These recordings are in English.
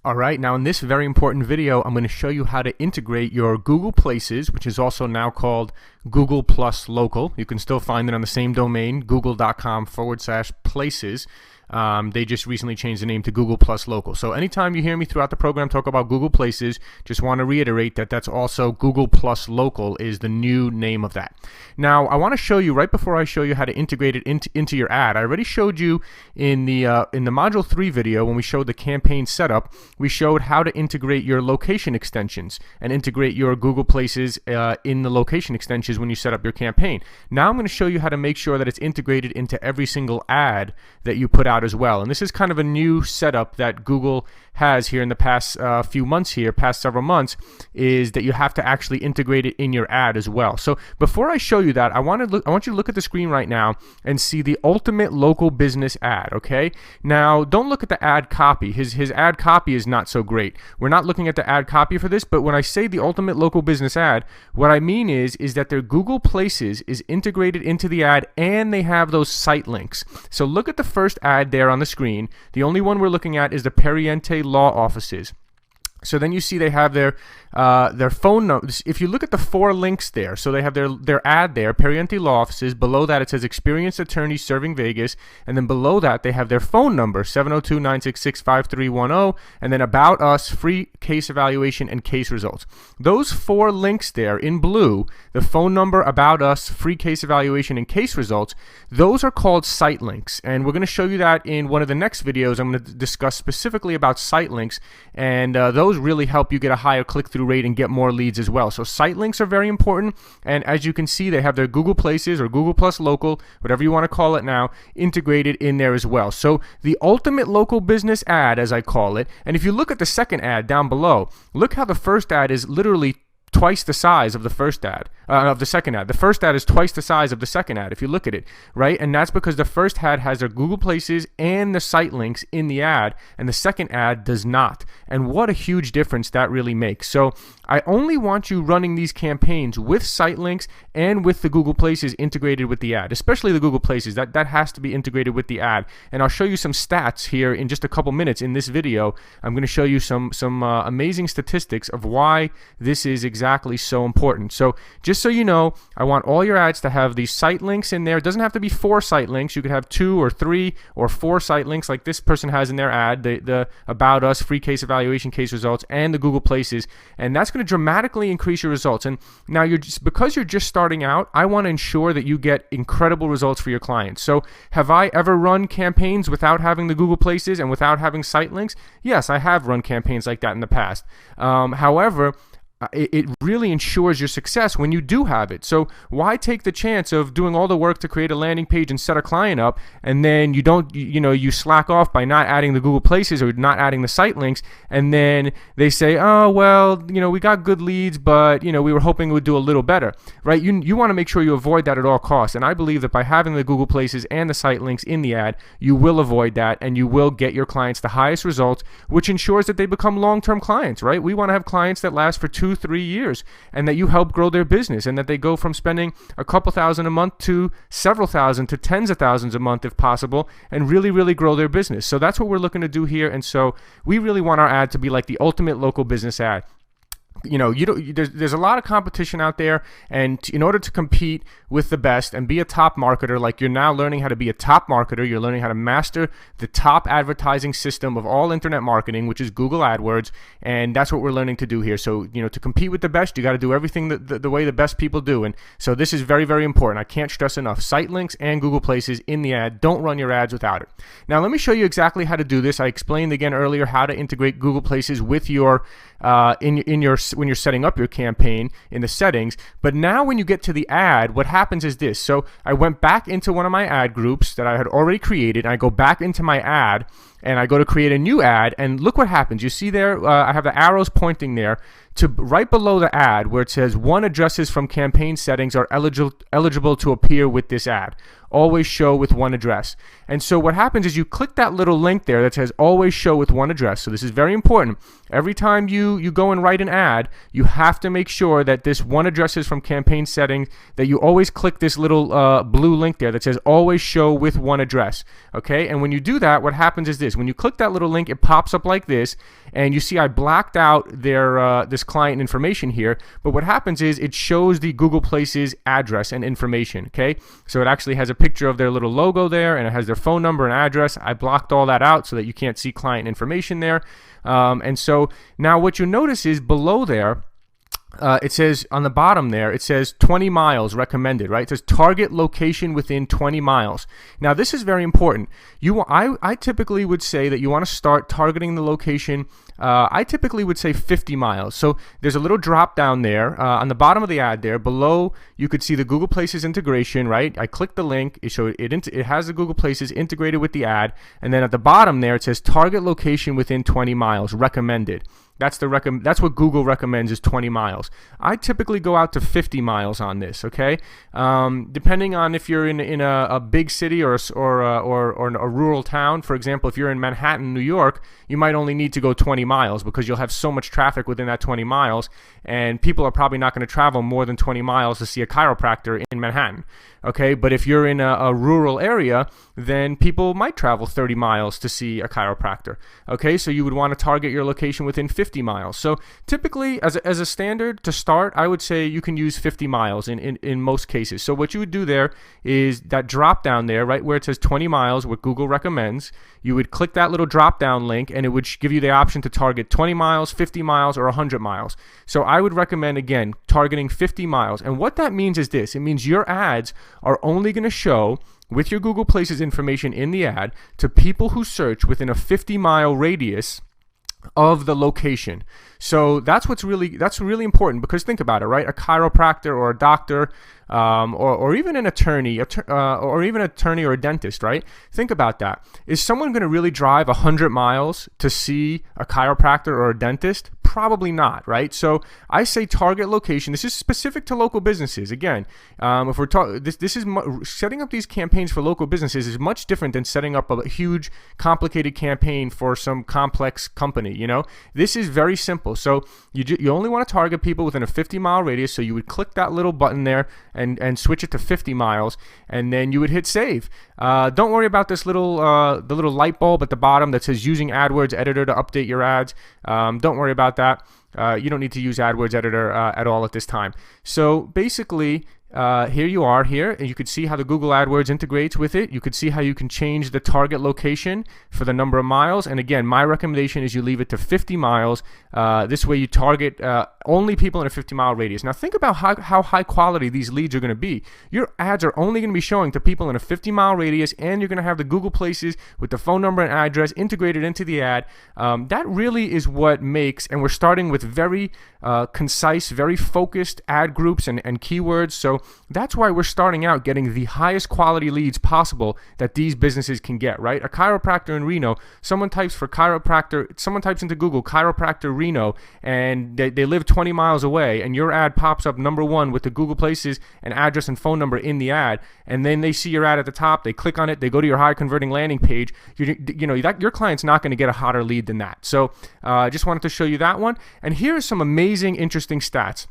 All right, now in this very important video, I'm going to show you how to integrate your Google Places, which is also now called Google Plus Local. You can still find it on the same domain, google.com/places. They just recently changed the name to Google Plus Local. So anytime you hear me throughout the program talk about Google Places, just want to reiterate that that's also Google Plus Local is the new name of that. Now, I want to show you, right before I show you how to integrate it into your ad, I already showed you in the Module 3 video when we showed the campaign setup, we showed how to integrate your location extensions and integrate your Google Places in the location extensions when you set up your campaign. Now I'm going to show you how to make sure that it's integrated into every single ad that you put out as well. And this is kind of a new setup that Google has here in the past few months here, past several months, is that you have to actually integrate it in your ad as well. So before I show you that, I want you to look at the screen right now and see the ultimate local business ad, okay? Now, don't look at the ad copy. His ad copy is not so great. We're not looking at the ad copy for this, but when I say the ultimate local business ad, what I mean is that their Google Places is integrated into the ad and they have those site links. So look at the first ad there on the screen. The only one we're looking at is the Periente Law Offices. So then you see they have their phone numbers. If you look at the 4 links there, so they have their ad there, Periente Law Offices. Below that it says experienced attorneys serving Vegas, and then below that they have their phone number 702-966-5310, and then about us, free case evaluation and case results. Those 4 links there in blue, the phone number, about us, free case evaluation and case results, those are called site links, and we're going to show you that in one of the next videos. I'm going to discuss specifically about site links, and those really help you get a higher click-through rate and get more leads as well. So site links are very important, and as you can see, they have their Google Places or Google Plus Local, whatever you want to call it now, integrated in there as well. So the ultimate local business ad, as I call it, and if you look at the second ad down below, look how the first ad is literally twice the size of the first ad, of the second ad. The first ad is twice the size of the second ad if you look at it, right? And that's because the first ad has their Google Places and the site links in the ad, and the second ad does not. And what a huge difference that really makes. So I only want you running these campaigns with site links and with the Google Places integrated with the ad, especially the Google Places. That has to be integrated with the ad. And I'll show you some stats here in just a couple minutes in this video. I'm going to show you some amazing statistics of why this is exactly so important. So just so you know, I want all your ads to have these site links in there. It doesn't have to be 4 site links. You could have 2 or 3 or 4 site links like this person has in their ad, the about us, free case evaluation, case results, and the Google Places, and that's going to dramatically increase your results. And now because you're just starting out, I want to ensure that you get incredible results for your clients. So have I ever run campaigns without having the Google Places and without having site links? Yes, I have run campaigns like that in the past. However, it really ensures your success when you do have it. So why take the chance of doing all the work to create a landing page and set a client up, and then you slack off by not adding the Google Places or not adding the site links, and then they say, oh, well, we got good leads, but we were hoping it would do a little better, right? You want to make sure you avoid that at all costs. And I believe that by having the Google Places and the site links in the ad, you will avoid that, and you will get your clients the highest results, which ensures that they become long-term clients, right? We want to have clients that last for 2-3 years, and that you help grow their business, and that they go from spending a couple thousand a month to several thousand to tens of thousands a month if possible, and really grow their business. So that's what we're looking to do here. And so we really want our ad to be like the ultimate local business ad. There's a lot of competition out there, and in order to compete with the best and be a top marketer, like you're now learning how to be a top marketer, you're learning how to master the top advertising system of all internet marketing, which is Google AdWords, and that's what we're learning to do here. So, to compete with the best, you got to do everything the way the best people do, and so this is very important. I can't stress enough. Site links and Google Places in the ad. Don't run your ads without it. Now, let me show you exactly how to do this. I explained again earlier how to integrate Google Places with your when you're setting up your campaign in the settings. But now when you get to the ad, what happens is this. So I went back into one of my ad groups that I had already created, and I go back into my ad, and I go to create a new ad, and look what happens. You see there, I have the arrows pointing there to right below the ad where it says 1 addresses from campaign settings are eligible to appear with this ad. Always show with 1 address. And so what happens is you click that little link there that says always show with 1 address. So this is very important. Every time you go and write an ad, you have to make sure that this 1 addresses from campaign settings, that you always click this little blue link there that says always show with 1 address. Okay, and when you do that, what happens is this. this. When you click that little link, it pops up like this, and you see I blacked out their this client information here, but what happens is it shows the Google Places address and information, okay? So it actually has a picture of their little logo there, and it has their phone number and address. I blocked all that out so that you can't see client information there. And so now what you notice is below there, it says on the bottom there, it says 20 miles recommended, right? It says target location within 20 miles. Now this is very important. I typically would say that you want to start targeting the location. I typically would say 50 miles. So there's a little drop down there on the bottom of the ad there. Below you could see the Google Places integration, right? I click the link. It has the Google Places integrated with the ad. And then at the bottom there, it says target location within 20 miles recommended. That's what Google recommends is 20 miles. I typically go out to 50 miles on this, okay? Depending on if you're in a big city or a rural town. For example, if you're in Manhattan, New York, you might only need to go 20 miles because you'll have so much traffic within that 20 miles, and people are probably not going to travel more than 20 miles to see a chiropractor in Manhattan, okay? But if you're in a rural area, then people might travel 30 miles to see a chiropractor, okay? So you would want to target your location within 50 miles. So typically, as a standard to start, I would say you can use 50 miles in most cases. So what you would do there is that drop down there, right where it says 20 miles, what Google recommends, you would click that little drop down link, and it would give you the option to target 20 miles, 50 miles, or 100 miles. So I would recommend, again, targeting 50 miles. And what that means is this. It means your ads are only going to show with your Google Places information in the ad to people who search within a 50-mile radius of the location. So that's really important, because think about it, right? A chiropractor or a doctor, or even an attorney, or even an attorney or a dentist, right? Think about that. Is someone going to really drive 100 miles to see a chiropractor or a dentist? Probably not, right? So I say target location. This is specific to local businesses. Again, if we're talking, setting up these campaigns for local businesses is much different than setting up a huge, complicated campaign for some complex company. You know, this is very simple. So you only want to target people within a 50-mile radius. So you would click that little button there and switch it to 50 miles, and then you would hit save. Don't worry about this little the little light bulb at the bottom that says using AdWords Editor to update your ads. Don't worry about that. You don't need to use AdWords Editor at all at this time. So basically, here you are here, and you could see how the Google AdWords integrates with it. You could see how you can change the target location for the number of miles. And again, my recommendation is you leave it to 50 miles. This way you target only people in a 50-mile radius. Now think about how high quality these leads are going to be. Your ads are only going to be showing to people in a 50-mile radius, and you're going to have the Google Places with the phone number and address integrated into the ad. That really is what makes, and we're starting with very concise, very focused ad groups and keywords. So that's why we're starting out getting the highest quality leads possible that these businesses can get, right? A chiropractor in Reno, someone types into Google chiropractor Reno, and they live 20 miles away, and your ad pops up number one with the Google Places and address and phone number in the ad, and then they see your ad at the top, they click on it, they go to your high converting landing page. Your client's not going to get a hotter lead than that. So I just wanted to show you that one. And here are some amazing, interesting stats.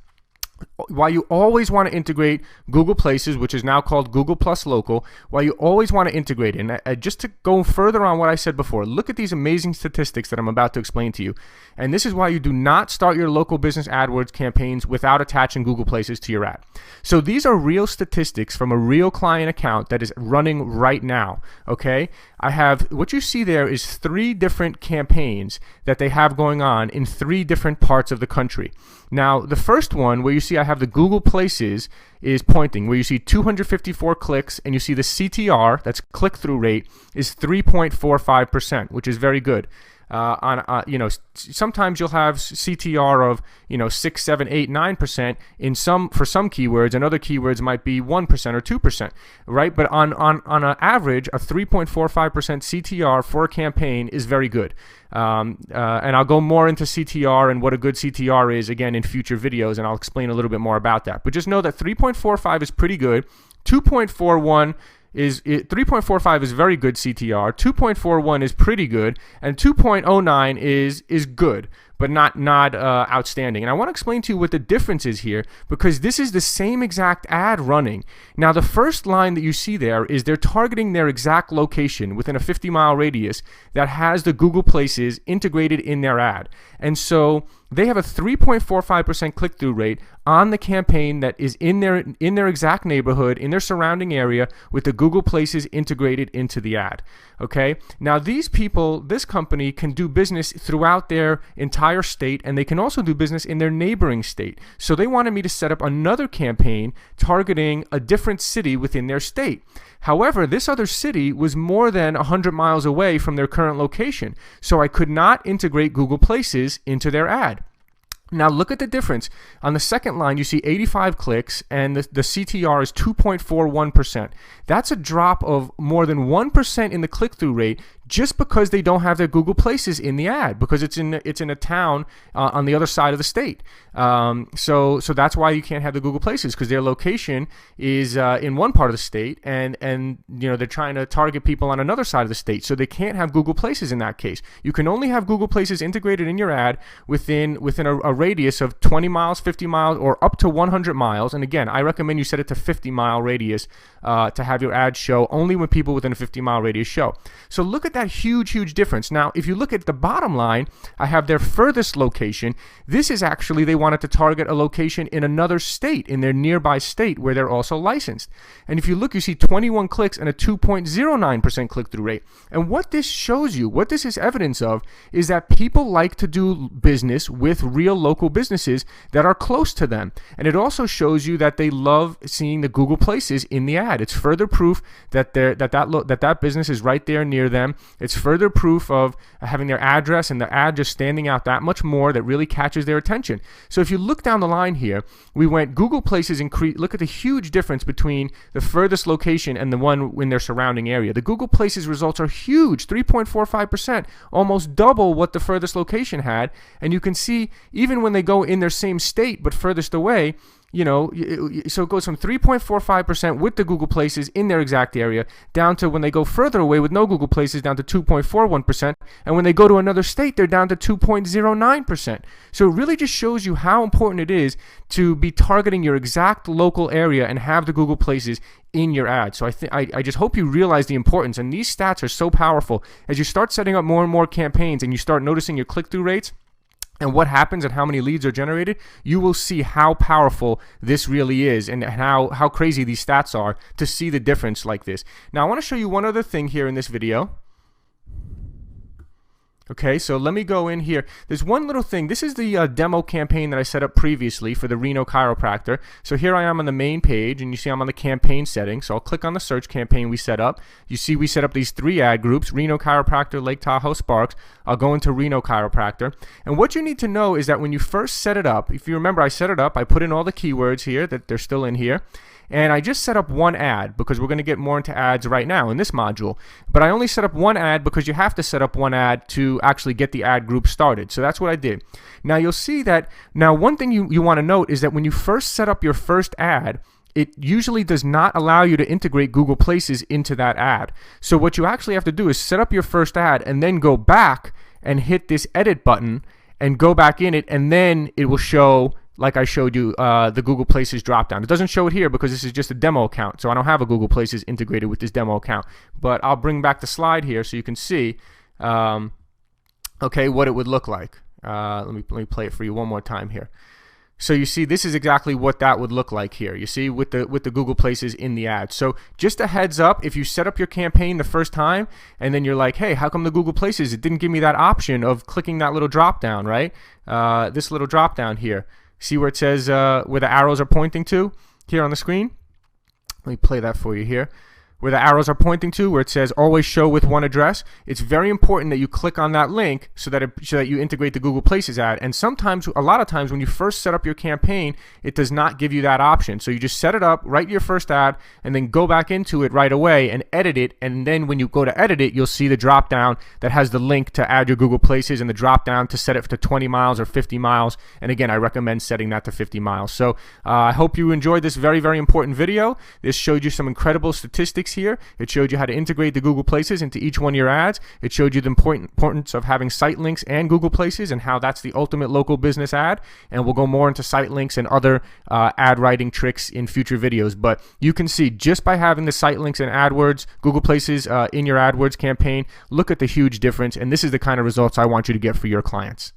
Why you always want to integrate Google Places, which is now called Google Plus Local, why you always want to integrate it. And just to go further on what I said before, look at these amazing statistics that I'm about to explain to you. And this is why you do not start your local business AdWords campaigns without attaching Google Places to your ad. So these are real statistics from a real client account that is running right now, okay? What you see there is 3 different campaigns that they have going on in 3 different parts of the country. Now, the first one, where you see I have the Google Places, is pointing, where you see 254 clicks, and you see the CTR, that's click-through rate, is 3.45%, which is very good. Sometimes you'll have CTR of 6, 7, 8, 9% for some keywords, and other keywords might be 1% or 2%, right? But on an average, a 3.45% CTR for a campaign is very good. And I'll go more into CTR and what a good CTR is again in future videos, and I'll explain a little bit more about that. But just know that 3.45 is pretty good. 3.45 is very good CTR, 2.41 is pretty good, and 2.09 is good. but not outstanding. And I want to explain to you what the difference is here, because this is the same exact ad running. Now, the first line that you see there is they're targeting their exact location within a 50-mile radius that has the Google Places integrated in their ad. And so they have a 3.45% click-through rate on the campaign that is in their exact neighborhood, in their surrounding area, with the Google Places integrated into the ad. Okay? Now, these people, this company, can do business throughout their entire state, and they can also do business in their neighboring state. So they wanted me to set up another campaign targeting a different city within their state. However, this other city was more than 100 miles away from their current location, so I could not integrate Google Places into their ad. Now look at the difference. On the second line, you see 85 clicks, and the CTR is 2.41%. That's a drop of more than 1% in the click-through rate, just because they don't have their Google Places in the ad, because it's in a town on the other side of the state. So that's why you can't have the Google Places, because their location is in one part of the state, and they're trying to target people on another side of the state, so they can't have Google Places in that case. You can only have Google Places integrated in your ad within a radius of 20 miles, 50 miles, or up to 100 miles. And again, I recommend you set it to 50-mile radius to have your ad show only when people within a 50-mile radius show. So look at that huge difference. Now, if you look at the bottom line, I have their furthest location. This is actually, they wanted to target a location in another state, in their nearby state where they're also licensed. And if you look, you see 21 clicks and a 2.09% click-through rate. And what this shows you, what this is evidence of, is that people like to do business with real local businesses that are close to them. And it also shows you that they love seeing the Google Places in the ad. It's further proof that that business is right there near them. It's further proof of having their address and the ad just standing out that much more, that really catches their attention. So if you look down the line here, we went Google Places increase. Look at the huge difference between the furthest location and the one in their surrounding area. The Google Places results are huge, 3.45%, almost double what the furthest location had. And you can see even when they go in their same state but furthest away, so it goes from 3.45% with the Google Places in their exact area down to, when they go further away with no Google Places, down to 2.41%. And when they go to another state, they're down to 2.09%. So it really just shows you how important it is to be targeting your exact local area and have the Google Places in your ad. So I just hope you realize the importance. And these stats are so powerful. As you start setting up more and more campaigns and you start noticing your click-through rates and what happens and how many leads are generated, you will see how powerful this really is and how crazy these stats are to see the difference like this. Now, I want to show you one other thing here in this video. Okay, so let me go in here. There's one little thing. This is the demo campaign that I set up previously for the Reno chiropractor. So here I am on the main page, and you see I'm on the campaign settings. So I'll click on the search campaign we set up. You see we set up these 3 ad groups: Reno chiropractor, Lake Tahoe, Sparks. I'll go into Reno chiropractor. And what you need to know is that when you first set it up, if you remember, I set it up, I put in all the keywords here that they're still in here. And I just set up one ad because we're going to get more into ads right now in this module. But I only set up one ad because you have to set up one ad to actually get the ad group started. So that's what I did. Now you'll see that, now one thing you want to note is that when you first set up your first ad, it usually does not allow you to integrate Google Places into that ad. So what you actually have to do is set up your first ad and then go back and hit this edit button and go back in it, and then it will show, like I showed you, the Google Places dropdown. It doesn't show it here because this is just a demo account, so I don't have a Google Places integrated with this demo account. But I'll bring back the slide here so you can see, okay, what it would look like. Let me play it for you one more time here. So you see, this is exactly what that would look like here. You see, with the Google Places in the ad. So just a heads up, if you set up your campaign the first time and then you're like, hey, how come the Google Places, it didn't give me that option of clicking that little drop down, right? This little drop down here. See where it says where the arrows are pointing to here on the screen? Let me play that for you here. Where the arrows are pointing to, where it says always show with one address, it's very important that you click on that link so that you integrate the Google Places ad. And sometimes, a lot of times, when you first set up your campaign, it does not give you that option. So you just set it up, write your first ad, and then go back into it right away and edit it. And then when you go to edit it, you'll see the drop down that has the link to add your Google Places and the drop down to set it to 20 miles or 50 miles. And again, I recommend setting that to 50 miles. So I hope you enjoyed this very, very important video. This showed you some incredible statistics links here. It showed you how to integrate the Google Places into each one of your ads. It showed you the importance of having site links and Google Places and how that's the ultimate local business ad. And we'll go more into site links and other ad writing tricks in future videos. But you can see just by having the site links and AdWords, Google Places in your AdWords campaign, look at the huge difference. And this is the kind of results I want you to get for your clients.